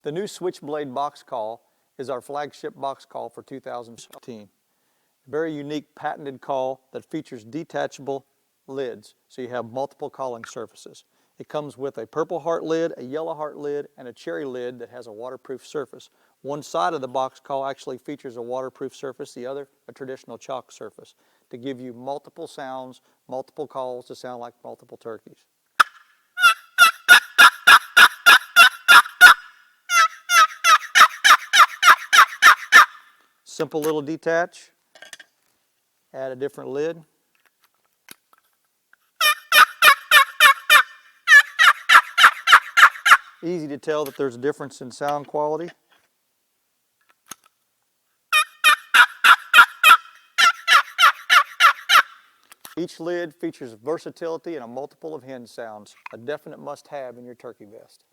The new Switchblade box call is our flagship box call for 2015. A very unique patented call that features detachable lids, so you have multiple calling surfaces. It comes with a purple heart lid, a yellow heart lid, and a cherry lid that has a waterproof surface. One side of the box call actually features a waterproof surface, the other a traditional chalk surface, to give you multiple sounds, multiple calls to sound like multiple turkeys. Simple little detach, add a different lid. Easy to tell that there's a difference in sound quality. Each lid features versatility and a multiple of hen sounds, a definite must-have in your turkey vest.